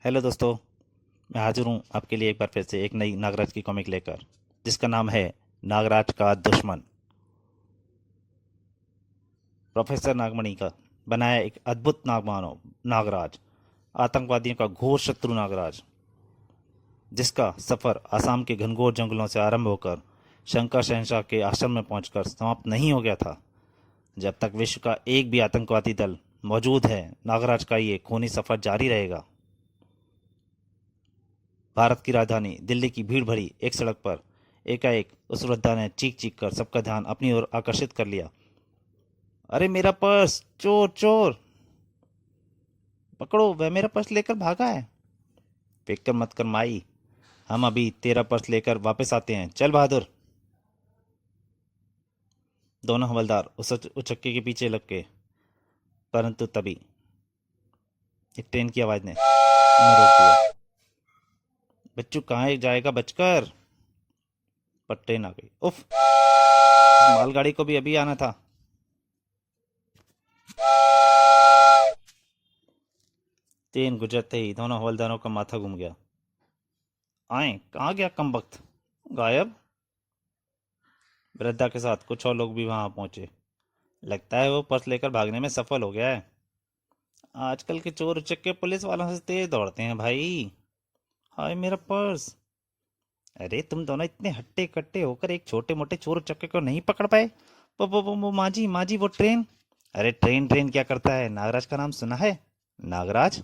Hello दोस्तों। मैं हाजिर हूँ आपके लिए एक बार फिर से एक नई नागराज की कॉमिक लेकर, जिसका नाम है नागराज का दुश्मन। प्रोफेसर नागमणि का बनाया एक अद्भुत नागमानव नागराज, आतंकवादियों का घोर शत्रु नागराज, जिसका सफर आसाम के घनघोर जंगलों से आरंभ होकर शंकर शहनशाह के आश्रम में पहुंचकर समाप्त नहीं हो गया था। जब तक विश्व का एक भी आतंकवादी दल मौजूद है, नागराज का ये खूनी सफर जारी रहेगा। भारत की राजधानी दिल्ली की भीड़ भरी एक सड़क पर एकाएक उस वृद्धा ने चीख चीख कर सबका ध्यान अपनी ओर आकर्षित कर लिया। अरे मेरा पर्स! चोर चोर! पकड़ो, वह मेरा पर्स लेकर भागा है। फिक्र मत कर माई, हम अभी तेरा पर्स लेकर वापस आते हैं। चल बहादुर। दोनों हवलदार उस उचक्के के पीछे लग गए, परंतु तभी एक ट्रेन की आवाज ने उन्हें रोक दिया। बच्चू कहाँ जाएगा बचकर? पर ट्रेन आ गई। उफ, इस मालगाड़ी को भी अभी आना था। ट्रेन गुजरते ही दोनों हवलदारों का माथा घूम गया। आए कहाँ गया कमबख्त? गायब। वृद्धा के साथ कुछ और लोग भी वहां पहुंचे। लगता है वो पर्स लेकर भागने में सफल हो गया है। आजकल के चोर उचक्के पुलिस वालों से तेज दौड़ते हैं भाई। हाय मेरा पर्स! अरे तुम दोनों इतने हट्टे कट्टे होकर एक छोटे मोटे चोर उचक्के को नहीं पकड़ पाए? वो माजी माजी, वो ट्रेन! अरे ट्रेन ट्रेन क्या करता है? नागराज का नाम सुना है? नागराज?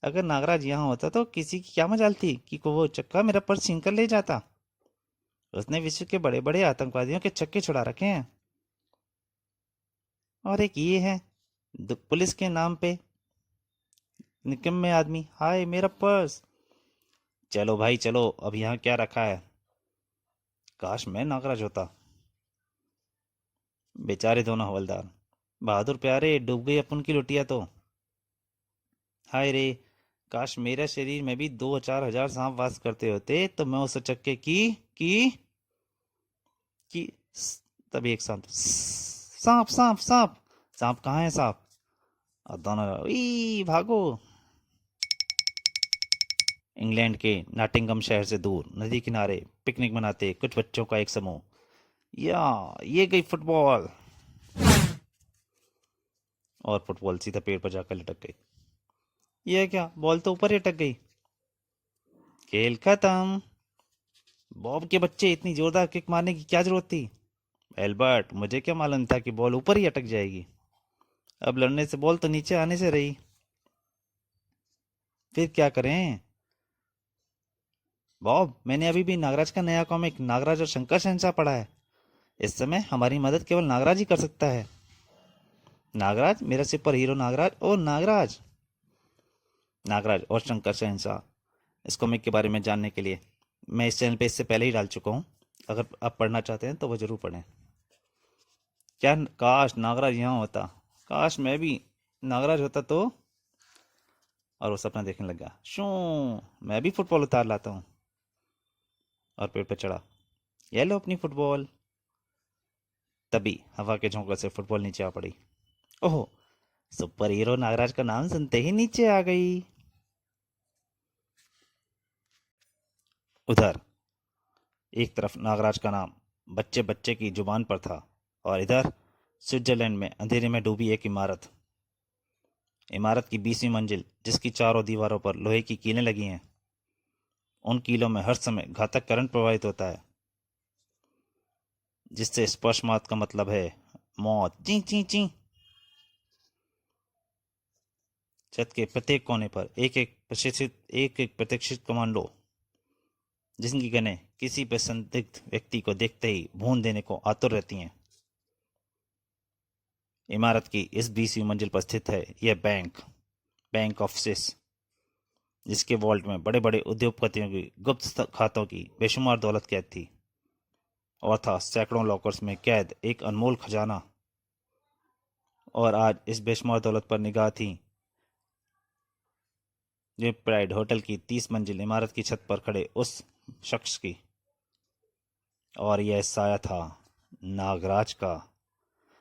अगर नागराज यहाँ होता तो किसी की क्या मजाल थी कि को वो चक्का मेरा पर्स छीन कर ले जाता। उसने विश्व के बड़े बड़े आतंकवादियों के चक्के छुड़ा रखे हैं। और एक ये है, पुलिस के नाम पे निकम्मे आदमी। हाय मेरा पर्स! चलो भाई चलो, अब यहाँ क्या रखा है? काश मैं नागराज होता। बेचारे दोनों हवलदार। बहादुर प्यारे, डूब गई अपन की लुटिया तो। हाय रे, काश मेरे शरीर में भी 2-4 हजार सांप वास करते होते तो मैं उस चक्के की तभी एक सांप। सांप सांप सांप! सांप कहाँ है सांप? और दोनों ई भागो। इंग्लैंड के नॉटिंघम शहर से दूर नदी किनारे पिकनिक मनाते कुछ बच्चों का एक समूह। या ये गई फुटबॉल! और फुटबॉल सीधा पेड़ पर जाकर लटक गई। यह क्या, बॉल तो ऊपर ही अटक गई। खेल खत्म। बॉब के बच्चे, इतनी जोरदार किक मारने की क्या जरूरत थी? एल्बर्ट, मुझे क्या मालूम था कि बॉल ऊपर ही अटक जाएगी। अब लड़ने से बॉल तो नीचे आने से रही। फिर क्या करें? बॉब, मैंने अभी भी नागराज का नया कॉमिक नागराज और शंकर शहनशाह पढ़ा है। इस समय हमारी मदद केवल नागराज ही कर सकता है। नागराज, मेरा सुपर हीरो नागराज। ओ नागराज! नागराज और शंकर शहनशाह, इस कॉमिक के बारे में जानने के लिए मैं इस चैनल पे इससे पहले ही डाल चुका हूँ। अगर आप पढ़ना चाहते हैं तो वो जरूर पढ़ें। क्या काश नागराज यहाँ होता! काश मैं भी नागराज होता तो। और वो सपना देखने लगा। शू, मैं भी फुटबॉल उतार लाता हूँ। और पेड़ पर चढ़ा। ये लो अपनी फुटबॉल। तभी हवा के झोंकों से फुटबॉल नीचे आ पड़ी। ओह! सुपर हीरो नागराज का नाम सुनते ही नीचे आ गई। उधर एक तरफ नागराज का नाम बच्चे बच्चे की जुबान पर था, और इधर स्विट्जरलैंड में अंधेरे में डूबी एक इमारत। इमारत की 20वीं मंजिल, जिसकी चारों दीवारों पर लोहे की कीलें लगी हैं। उन कीलों में हर समय घातक करंट प्रवाहित होता है, जिससे स्पर्श मौत का मतलब है मौत। ची ची ची। छत के प्रत्येक कोने पर एक एक प्रशिक्षित कमांडो, जिनकी गनें किसी भी संदिग्ध व्यक्ति को देखते ही भून देने को आतुर रहती हैं। इमारत की इस 20वीं मंजिल पर स्थित है यह बैंक ऑफ स्विस, जिसके वॉल्ट में बड़े बड़े उद्योगपतियों की गुप्त खातों की बेशुमार दौलत कैद थी। और था सैकड़ों लॉकर्स में कैद एक अनमोल खजाना। और आज इस बेशुमार दौलत पर निगाह थी जो प्राइड होटल की 30 मंजिल इमारत की छत पर खड़े उस शख्स की। और यह साया था नागराज का।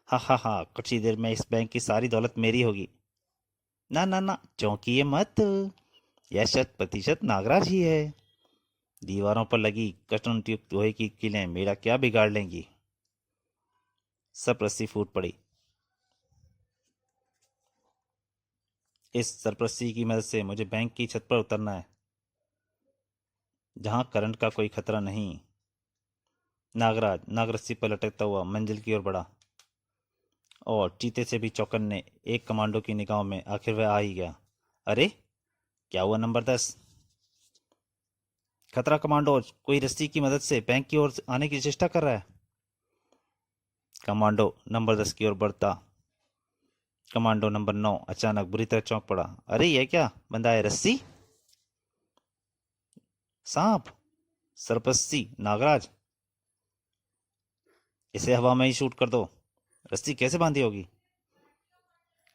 हा हा हा, कुछ ही देर में इस बैंक की सारी दौलत मेरी होगी। ना ना ना, चौंकिए मत, यह 100% नागराज ही है। दीवारों पर लगी कष्टयुक्त लोहे की कीलें मेरा क्या बिगाड़ लेंगी। सब रस्सी फूट पड़ी। इस सरपरस्ती की मदद से मुझे बैंक की छत पर उतरना है, जहां करंट का कोई खतरा नहीं। नागराज नागरस्सी पर लटकता हुआ मंजिल की ओर बढ़ा, और चीते से भी चौकन्ने एक कमांडो की निगाहों में आखिर वह आ ही गया। अरे, क्या हुआ नंबर 10? खतरा कमांडोज, कोई रस्सी की मदद से बैंक की ओर आने की चेष्टा कर रहा है। कमांडो नंबर 10 की ओर बढ़ता। कमांडो नंबर 9 अचानक बुरी तरह चौंक पड़ा। अरे, यह क्या बंधा है? रस्सी, सांप, सरपस्सी, नागराज, इसे हवा में ही शूट कर दो। रस्सी कैसे बांधी होगी?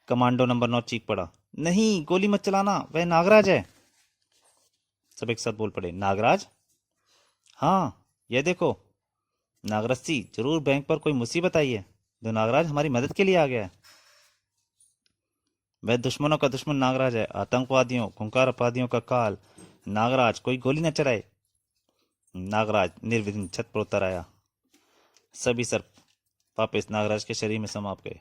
कमांडो नंबर 9 चीख पड़ा। नहीं, गोली मत चलाना, वह नागराज है। सब एक साथ बोल पड़े, नागराज? हाँ, यह देखो, नागरस्सी, जरूर बैंक पर कोई मुसीबत आई है। जो नागराज हमारी मदद के लिए आ गया है। वह दुश्मनों का दुश्मन नागराज है, आतंकवादियों, खूंखार अपराधियों का काल। नागराज, कोई गोली न चलाए। नागराज निर्विघ्न छत पर उतर आया। सभी सर्प वापस नागराज के शरीर में समाप्त गए।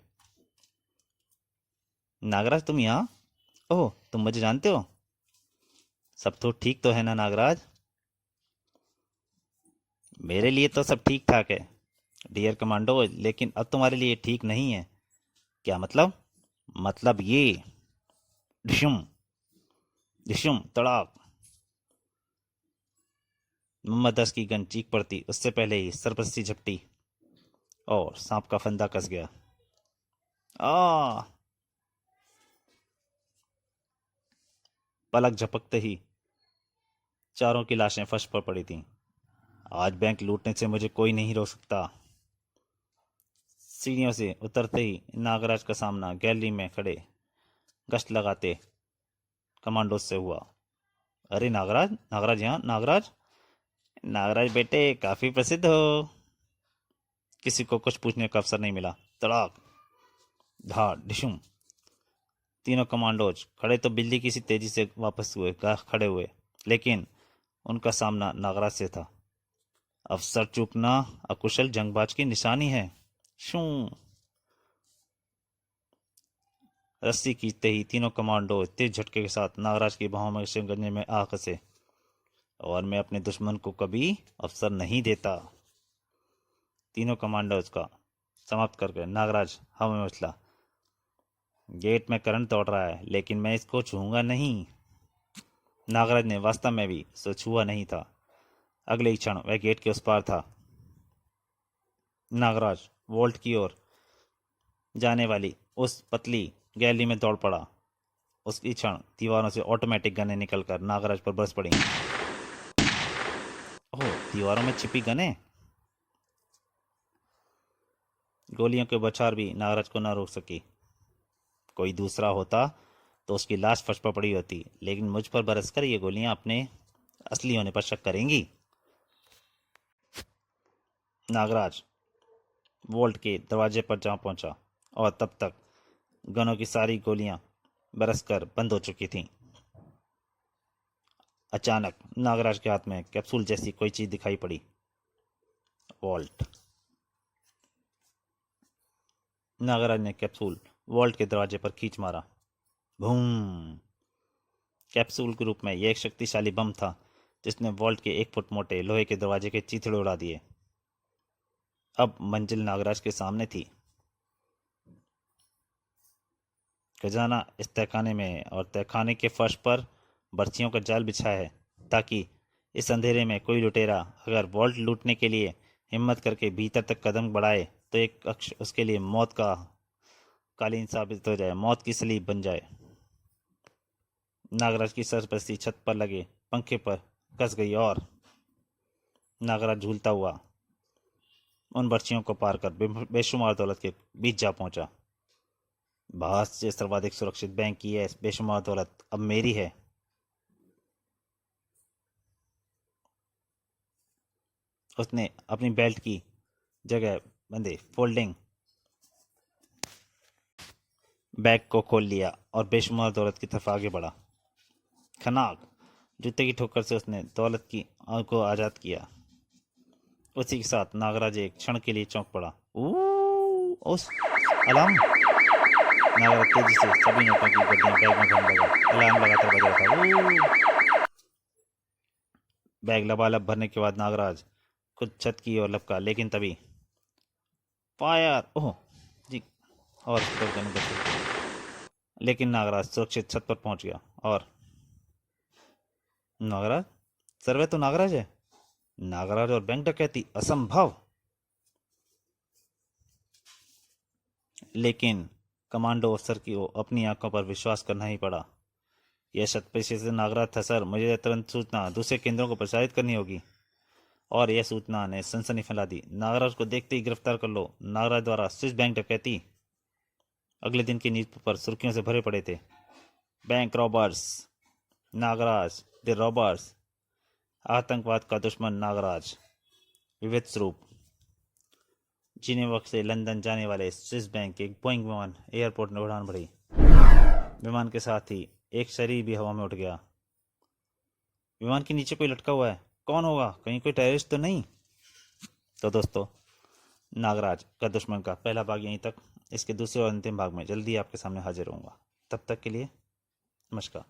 नागराज, तुम यहाँ? ओह, तुम मुझे जानते हो? सब तो ठीक तो है ना नागराज? मेरे लिए तो सब ठीक ठाक है डियर कमांडो, लेकिन अब तुम्हारे लिए ठीक नहीं है। क्या मतलब? मतलब ये, डिशुम, डिशुम तड़ाक। मोहम्मद 10 की गन चीख पड़ती उससे पहले ही सरपस्ती झपटी, और सांप का फंदा कस गया। आ पलक झपकते ही चारों की लाशें फर्श पर पड़ी थीं। आज बैंक लूटने से मुझे कोई नहीं रोक सकता। सीढ़ियों से उतरते ही नागराज का सामना गैलरी में खड़े गश्त लगाते कमांडो से हुआ। अरे नागराज, नागराज यहाँ, नागराज, नागराज बेटे, काफी प्रसिद्ध हो। किसी को कुछ पूछने का अवसर नहीं मिला। तड़ाक, धाड़, डिशुम। तीनों कमांडोज खड़े तो बिल्ली की सी तेजी से वापस हुए खड़े हुए, लेकिन उनका सामना नागराज से था। अवसर चूकना अकुशल जंगबाज की निशानी है। शू। रस्सी खींचते ही तीनों कमांडो तेज झटके के साथ नागराज की बाहों में से गंजे में आ फंसे। और मैं अपने दुश्मन को कभी अवसर नहीं देता। तीनों कमांडोज का समाप्त करके नागराज हवा में उछला। गेट में करंट दौड़ रहा है, लेकिन मैं इसको छूऊंगा नहीं। नागराज ने वास्तव में भी सो छुआ नहीं था। अगले ही क्षण वह गेट के उस पार था। नागराज वोल्ट की ओर जाने वाली उस पतली गैलरी में दौड़ पड़ा। उसी क्षण दीवारों से ऑटोमेटिक गनें निकलकर नागराज पर बरस पड़ी। ओह, दीवारों में छिपी गनें! गोलियों के बौछार भी नागराज को न रोक सकी। कोई दूसरा होता तो उसकी लाश फर्श पर पड़ी होती, लेकिन मुझ पर बरसकर ये गोलियां अपने असली होने पर शक करेंगी। नागराज वोल्ट के दरवाजे पर जा पहुंचा, और तब तक गनों की सारी गोलियां बरसकर बंद हो चुकी थीं। अचानक नागराज के हाथ में कैप्सूल जैसी कोई चीज दिखाई पड़ी। वोल्ट। नागराज ने कैप्सूल वोल्ट के दरवाजे पर खींच मारा। बूम! कैप्सूल के रूप में यह एक शक्तिशाली बम था, जिसने वोल्ट के 1 फुट मोटे लोहे के दरवाजे के चीथड़े उड़ा दिए। अब मंजिल नागराज के सामने थी। खजाना इस तहखाने में है, और तहखाने के फर्श पर बर्छियों का जाल बिछा है, ताकि इस अंधेरे में कोई लुटेरा अगर वॉल्ट लूटने के लिए हिम्मत करके भीतर तक कदम बढ़ाए तो एक अक्ष उसके लिए मौत का कालीन साबित हो जाए, मौत की सलीब बन जाए। नागराज की सरपस्ती छत पर लगे पंखे पर कस गई, और नागराज झूलता हुआ उन बर्छियों को पार कर बेशुमार दौलत के बीच जा पहुंचा। भारत से सर्वाधिक सुरक्षित बैंक की है बेशुमार दौलत अब मेरी है। उसने अपनी बेल्ट की जगह बंधे फोल्डिंग बैग को खोल लिया और बेशुमार दौलत की तरफ आगे बढ़ा। खनाक जूते की ठोकर से उसने दौलत की आंख को आजाद किया। उसी के साथ नागराज एक क्षण के लिए चौंक पड़ा। उस अलार्म! नागराज तेजी से सभी नोटों की गड्डियां बैग में भरने लगा। अलार्म लगातार बज रहा था। बैग लबालब भरने के बाद नागराज खुद छत की ओर लपका, लेकिन तभी फायर! ओह जी! और लेकिन नागराज सुरक्षित छत पर पहुंच गया। और नागराज, सर्वे तो नागराज है। नागराज और बैंक डकैती, असंभव! लेकिन कमांडो अफसर की अपनी आंखों पर विश्वास करना ही पड़ा। यह शत प्रतिशत से नागराज था सर। मुझे तुरंत सूचना दूसरे केंद्रों को प्रसारित करनी होगी। और यह सूचना ने सनसनी फैला दी। नागराज को देखते ही गिरफ्तार कर लो। नागराज द्वारा स्विस बैंक डकैती। अगले दिन की न्यूज पेपर सुर्खियों से भरे पड़े थे। Bank robbers, Nagraj the robbers, आतंकवाद का दुश्मन नागराज, विविध स्वरूप। जिनेवा से लंदन जाने वाले स्विस बैंक के एक बोइंग विमान एयरपोर्ट में उड़ान भरी। विमान के साथ ही एक शरीर भी हवा में उठ गया। विमान के नीचे कोई लटका हुआ है। कौन होगा? कहीं कोई टेररिस्ट तो नहीं? तो दोस्तों, नागराज का दुश्मन का पहला भाग यहीं तक। इसके दूसरे और अंतिम भाग में जल्दी आपके सामने हाजिर होऊंगा। तब तक के लिए नमस्कार।